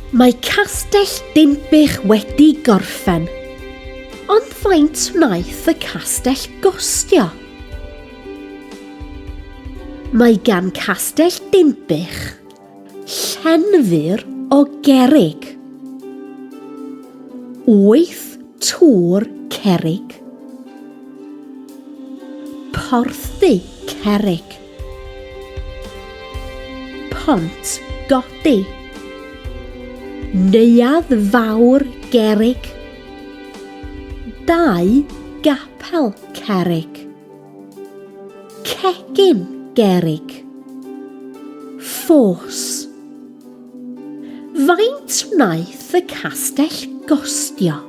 Mae Castell Dinbych wedi gorffen, ond faint wnaeth y castell gostio? Mae gan Castell Dinbych llenfyr o gerrig, 8 tŵr cerrig, porthu cerrig, pont godi, neuadd fawr gerrig, 2 gapel cerrig, cegin gerrig, ffos. Faint wnaeth y castell gostio?